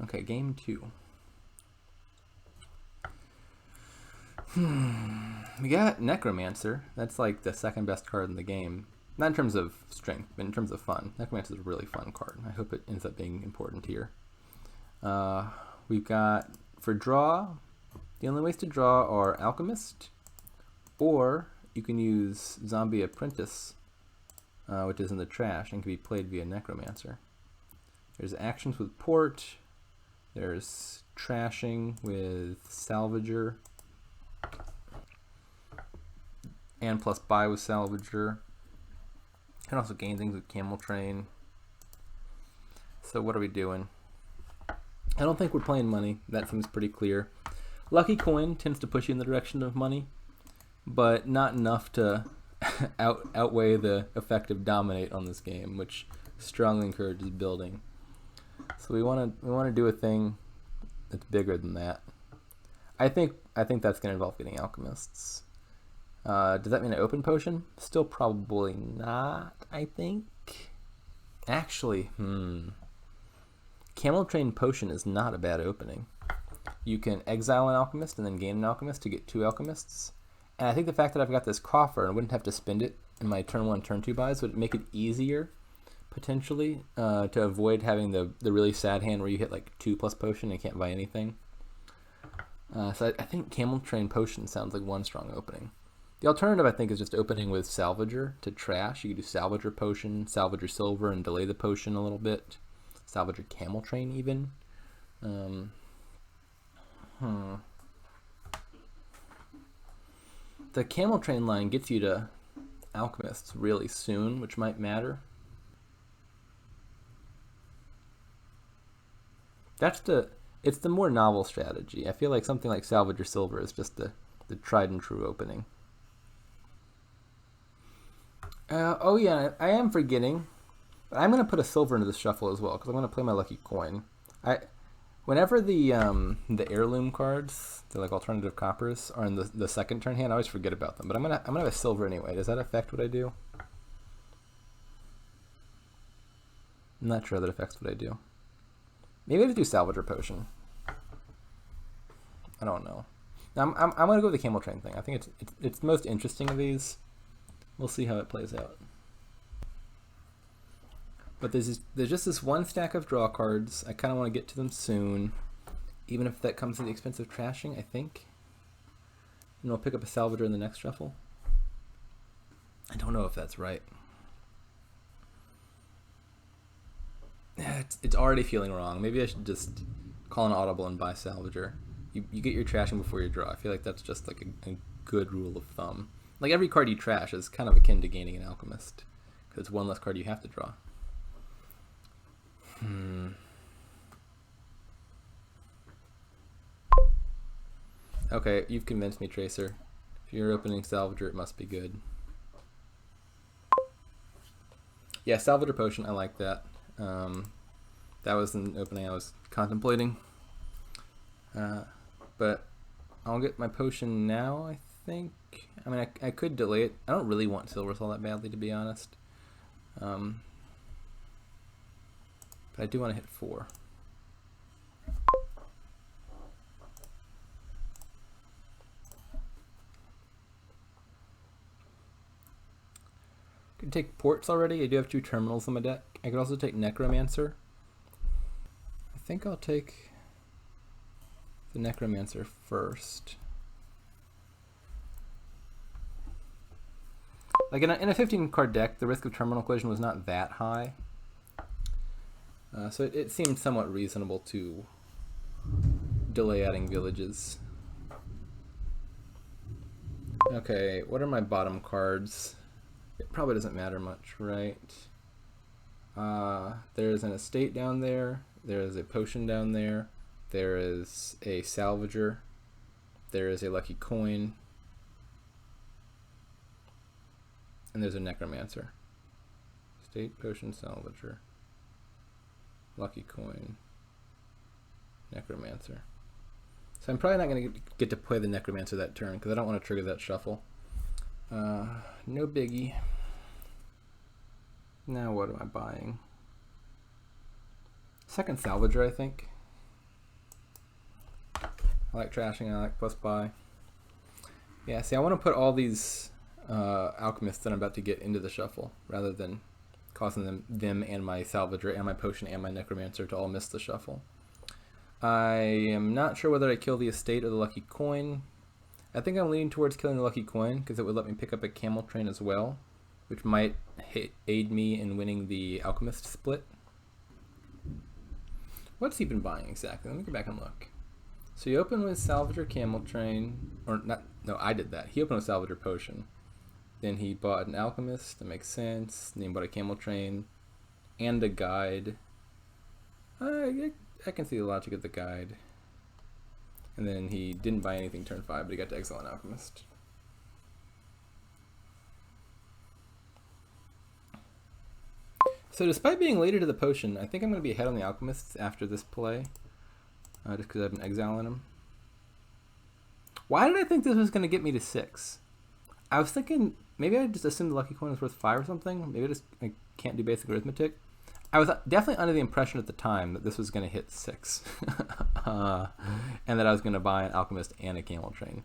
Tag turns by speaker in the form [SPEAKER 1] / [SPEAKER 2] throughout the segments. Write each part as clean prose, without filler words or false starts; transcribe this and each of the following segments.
[SPEAKER 1] Okay, game 2. We got Necromancer. That's like the second best card in the game. Not in terms of strength, but in terms of fun. Necromancer is a really fun card. I hope it ends up being important here. We've got, for draw, the only ways to draw are Alchemist, or you can use Zombie Apprentice, which is in the trash and can be played via Necromancer. There's actions with Port. There's trashing with Salvager, and plus buy with Salvager. You can also gain things with Camel Train. So what are we doing? I don't think we're playing money. That seems pretty clear. Lucky Coin tends to push you in the direction of money, but not enough to outweigh the effect of Dominate on this game, which strongly encourages building. So we want to do a thing that's bigger than that. I think that's going to involve getting Alchemists. Does that mean an open potion? Still probably not, I think. Actually, Camel Train Potion is not a bad opening. You can exile an Alchemist and then gain an Alchemist to get 2 Alchemists. And I think the fact that I've got this coffer and I wouldn't have to spend it in my turn 1, turn 2 buys would make it easier, potentially, to avoid having the really sad hand where you hit like 2+ potion and can't buy anything. So I think Camel Train Potion sounds like one strong opening. The alternative, I think, is just opening with Salvager to trash. You could do Salvager Potion, Salvager Silver, and delay the potion a little bit. Salvager Camel Train, even. The Camel Train line gets you to Alchemists really soon, which might matter. It's the more novel strategy. I feel like something like Salvager Silver is just the tried and true opening. Oh yeah, I am forgetting. I'm going to put a silver into the shuffle as well, because I'm going to play my lucky coin. Whenever the heirloom cards, they're like alternative coppers, are in the second turn hand, I always forget about them. But I'm gonna have a silver anyway. Does that affect what I do? I'm not sure that affects what I do. Maybe I just do Salvager Potion. I don't know. Now, I'm gonna go with the Camel Train thing. I think it's the most interesting of these. We'll see how it plays out. But there's just this one stack of draw cards. I kind of want to get to them soon, even if that comes at the expense of trashing, I think. And we'll pick up a Salvager in the next shuffle. I don't know if that's right. It's already feeling wrong. Maybe I should just call an audible and buy Salvager. You get your trashing before you draw. I feel like that's just like a good rule of thumb. Like every card you trash is kind of akin to gaining an Alchemist, because it's one less card you have to draw. Okay, you've convinced me, Tracer. If you're opening Salvager, it must be good. Yeah, Salvager Potion, I like that. That was an opening I was contemplating. But I'll get my potion now, I think. I mean, I could delay it. I don't really want silvers all that badly, to be honest. But I do want to hit 4. I could take Ports already. I do have 2 terminals on my deck. I could also take Necromancer. I think I'll take the Necromancer first. Like in a 15 card deck, the risk of terminal collision was not that high. So it seemed somewhat reasonable to delay adding villages. Okay, what are my bottom cards? It probably doesn't matter much, right? There's an estate down there. There is a potion down there. There is a Salvager. There is a lucky coin. And there's a Necromancer. Estate, potion, Salvager. Lucky coin. Necromancer. So I'm probably not going to get to play the Necromancer that turn, because I don't want to trigger that shuffle. No biggie. Now what am I buying? Second Salvager, I think. I like trashing, I like plus buy. Yeah, see, I want to put all these alchemists that I'm about to get into the shuffle, rather than causing them and my salvager and my potion and my necromancer to all miss the shuffle. I am not sure whether I kill the estate or the lucky coin. I think I'm leaning towards killing the lucky coin because it would let me pick up a camel train as well, which might aid me in winning the alchemist split. What's he been buying exactly? Let me go back and look. So you open with salvager camel train, or not? No, I did that. He opened with salvager potion. Then he bought an alchemist. That makes sense. Then he bought a camel train and a guide. I can see the logic of the guide. And then he didn't buy anything turn 5, but he got to exile an alchemist. So despite being later to the potion, I think I'm going to be ahead on the alchemists after this play. Just because I've been exiling them. Why did I think this was going to get me to 6? I was thinking maybe I just assumed the lucky coin was worth 5 or something. Maybe I can't do basic arithmetic. I was definitely under the impression at the time that this was going to hit 6. And that I was going to buy an alchemist and a camel train.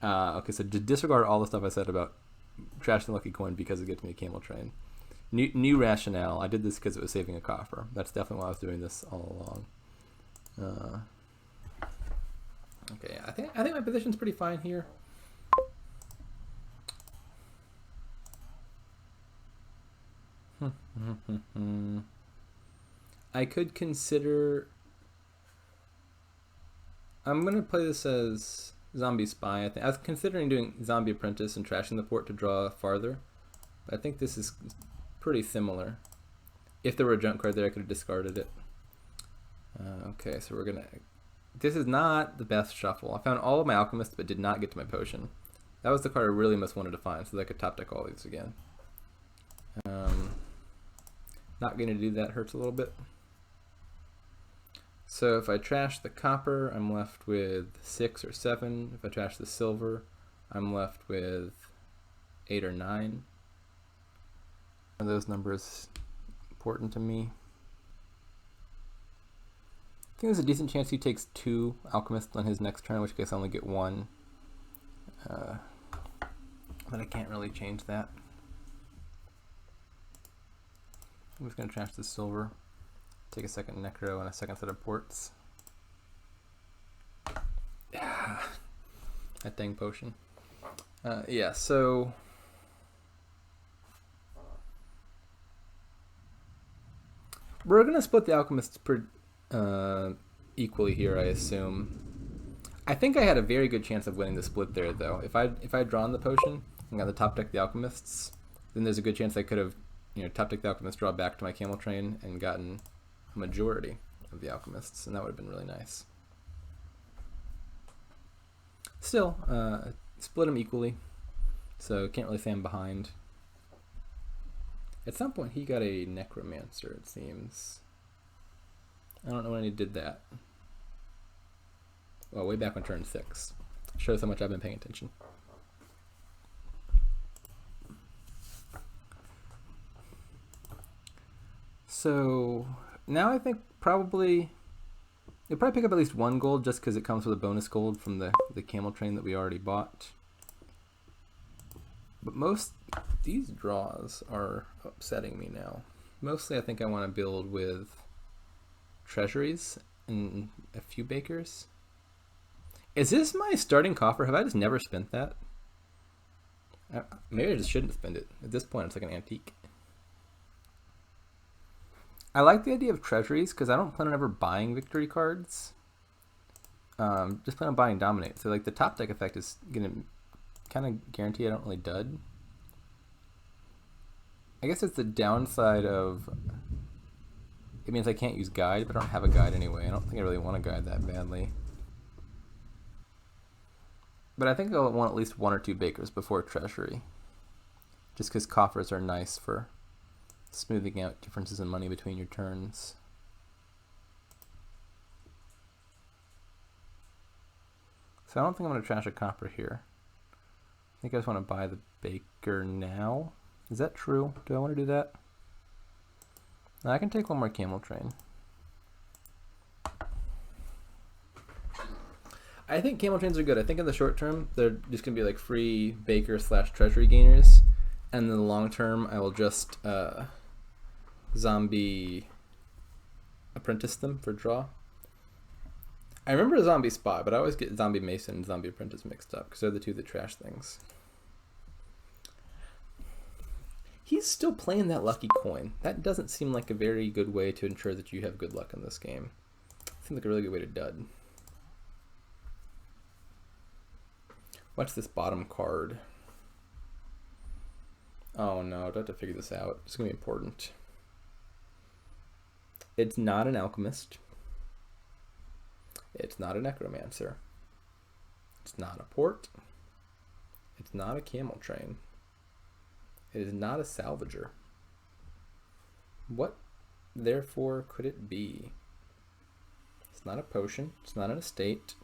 [SPEAKER 1] Okay, so just disregard all the stuff I said about trashing the lucky coin because it gets me a camel train. New rationale. I did this because it was saving a coffer. That's definitely why I was doing this all along. Okay, I think my position's pretty fine here. I could consider. I'm gonna play this as zombie spy. I was considering doing zombie apprentice and trashing the port to draw farther, but I think this is pretty similar. If there were a junk card there, I could have discarded it. Okay, so we're gonna. This is not the best shuffle. I found all of my alchemists, but did not get to my potion. That was the card I really most wanted to find, so that I could top deck all these again. Not going to do that, hurts a little bit. So if I trash the copper, I'm left with 6 or 7. If I trash the silver, I'm left with 8 or 9. Are those numbers important to me? I think there's a decent chance he takes 2 alchemists on his next turn, in which case I only get 1. But I can't really change that. I'm just going to trash the silver, take a second necro and a second set of ports. That dang potion. Yeah, so we're going to split the alchemists equally here, I assume. I think I had a very good chance of winning the split there, though. If I'd drawn the potion and got the top deck the alchemists, then there's a good chance I could have, top deck the alchemist, draw back to my camel train, and gotten a majority of the alchemists, and that would have been really nice. Still, split them equally, so can't really say I'm behind. At some point, he got a necromancer, it seems. I don't know when he did that. Well, way back on turn 6. Shows how much I've been paying attention. So now I think you'll probably pick up at least 1 gold just because it comes with a bonus gold from the camel train that we already bought. But most these draws are upsetting me now. Mostly I think I want to build with treasuries and a few bakers. Is this my starting coffer? Have I just never spent that? Maybe I just shouldn't spend it. At this point, it's like an antique. I like the idea of treasuries because I don't plan on ever buying victory cards. Just plan on buying dominate. So like the top deck effect is going to kind of guarantee I don't really dud. I guess it's the downside of it means I can't use guide, but I don't have a guide anyway. I don't think I really want a guide that badly. But I think I'll want at least 1 or 2 bakers before treasury. Just because coffers are nice for smoothing out differences in money between your turns. So I don't think I'm going to trash a copper here. I think I just want to buy the baker now. Is that true? Do I want to do that? No, I can take 1 more camel train. I think camel trains are good. I think in the short term, they're just going to be like free baker / treasury gainers. And in the long term, I will just zombie apprentice them for draw. I remember a zombie spy, but I always get zombie mason and zombie apprentice mixed up because they're the two that trash things. He's still playing that lucky coin. That doesn't seem like a very good way to ensure that you have good luck in this game. Seems like a really good way to dud. What's this bottom card? Oh no, I have to figure this out. It's going to be important. It's not an alchemist. It's not a necromancer. It's not a port. It's not a camel train. It is not a salvager. What, therefore, could it be? It's not a potion. It's not an estate.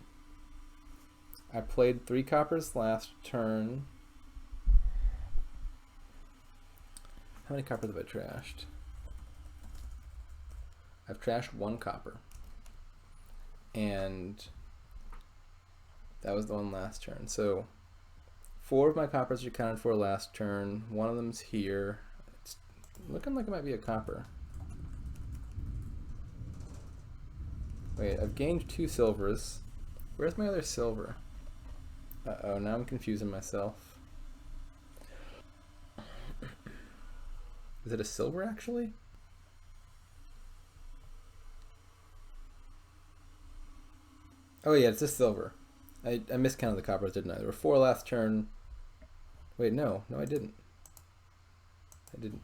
[SPEAKER 1] I played 3 coppers last turn. How many coppers have I trashed? I've trashed 1 copper. And that was the one last turn. So 4 of my coppers are accounted for last turn. 1 of them's here. It's looking like it might be a copper. Wait, I've gained 2 silvers. Where's my other silver? Uh-oh, now I'm confusing myself. Is it a silver, actually? Oh yeah, it's a silver. I miscounted the coppers, didn't I? There were 4 last turn. Wait, no. No, I didn't. I didn't.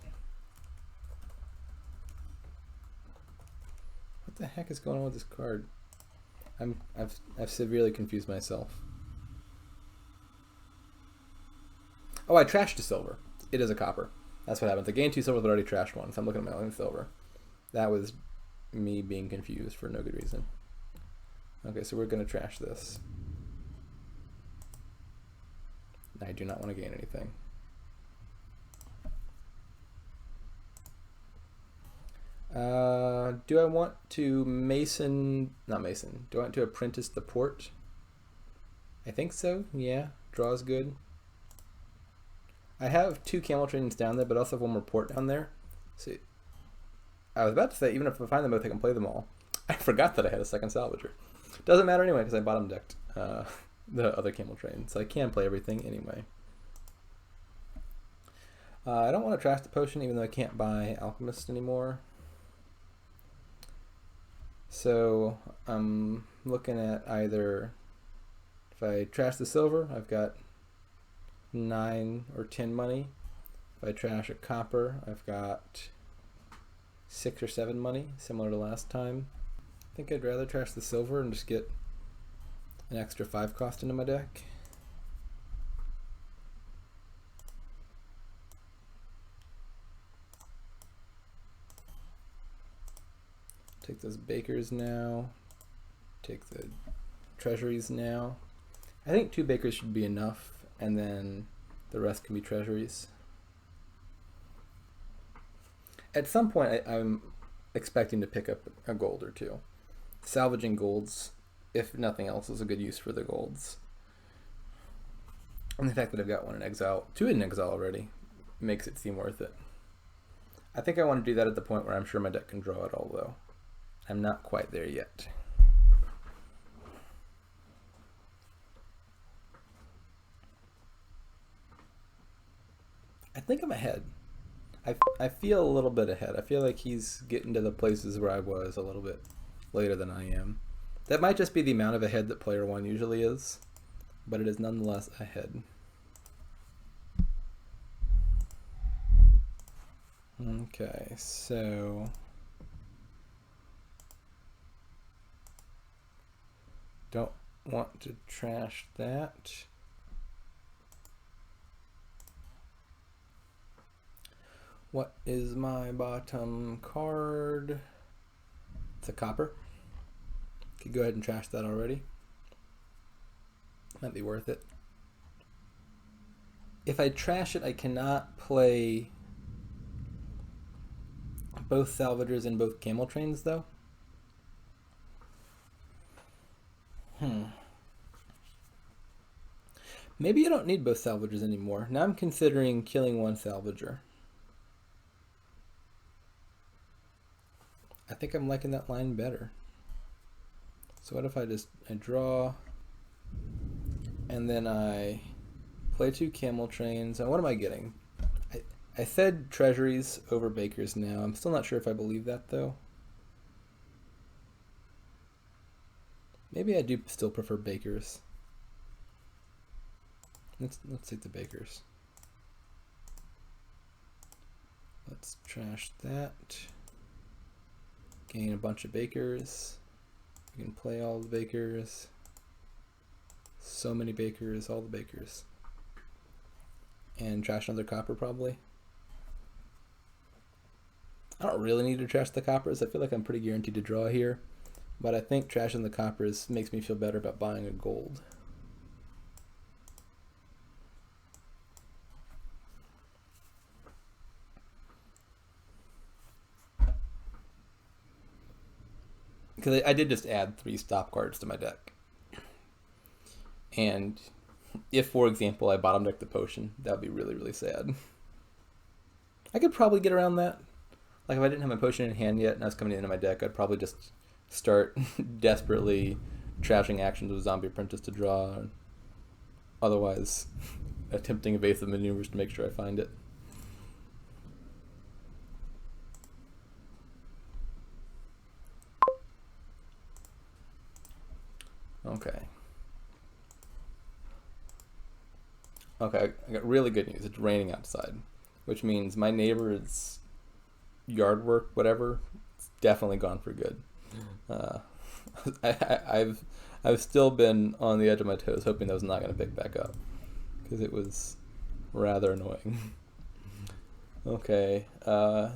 [SPEAKER 1] What the heck is going on with this card? I've severely confused myself. Oh, I trashed a silver. It is a copper. That's what happens. I gained 2 silvers, but I already trashed 1, so I'm looking at my own silver. That was me being confused for no good reason. Okay, so we're going to trash this. I do not want to gain anything. Do I want to not mason, do I want to apprentice the port? I think so, yeah. Draw is good. I have 2 camel trains down there, but I also have 1 more port down there. See, I was about to say, even if I find them both, I can play them all. I forgot that I had a second salvager. Doesn't matter anyway, because I bottom decked the other camel train, so I can play everything anyway. I don't want to trash the potion, even though I can't buy Alchemist anymore. So I'm looking at either, if I trash the silver, I've got 9 or 10 money. If I trash a copper, I've got 6 or 7 money, similar to last time. I think I'd rather trash the silver and just get an extra 5 cost into my deck. Take those bakers now. Take the treasuries now. I think 2 bakers should be enough, and then the rest can be treasuries. At some point, I'm expecting to pick up a gold or 2. Salvaging golds, if nothing else, is a good use for the golds. And the fact that I've got 1 in exile, 2 in exile already, makes it seem worth it. I think I want to do that at the point where I'm sure my deck can draw it all, though. I'm not quite there yet. I think I'm ahead. I feel a little bit ahead. I feel like he's getting to the places where I was a little bit later than I am. That might just be the amount of ahead that player 1 usually is, but it is nonetheless ahead. Okay, so don't want to trash that. What is my bottom card? It's a copper. Could go ahead and trash that already. Might be worth it. If I trash it, I cannot play both salvagers and both camel trains, though. Maybe I don't need both salvagers anymore. Now I'm considering killing one salvager. I think I'm liking that line better. So what if I draw, and then I play 2 camel trains, and what am I getting? I said treasuries over bakers now. I'm still not sure if I believe that though. Maybe I do still prefer bakers. Let's take the bakers. Let's trash that. Gain a bunch of bakers. We can play all the bakers. So many bakers, all the bakers. And trash another copper probably. I don't really need to trash the coppers. I feel like I'm pretty guaranteed to draw here. But I think trashing the coppers makes me feel better about buying a gold. Because I did just add 3 stop cards to my deck. And if, for example, I bottom deck the potion, that would be really, really sad. I could probably get around that. Like if I didn't have my potion in hand yet and I was coming into my deck, I'd probably just start desperately trashing actions with Zombie Apprentice to draw. Otherwise, attempting evasive maneuvers to make sure I find it. Okay. Okay, I got really good news. It's raining outside, which means my neighbor's yard work, whatever, it's definitely gone for good. I've still been on the edge of my toes, hoping that was not going to pick back up, because it was rather annoying. Okay, I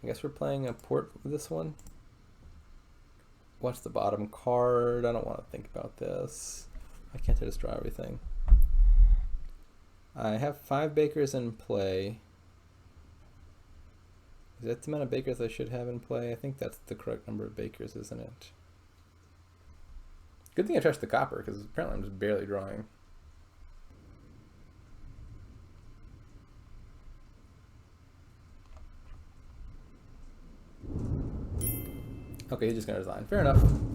[SPEAKER 1] guess we're playing a port with this one. What's the bottom card? I don't want to think about this. Why can't I just draw everything? I have 5 bakers in play. Is that the amount of bakers I should have in play? I think that's the correct number of bakers, isn't it? Good thing I trashed the copper, because apparently I'm just barely drawing. Okay, he's just going to resign. Fair enough.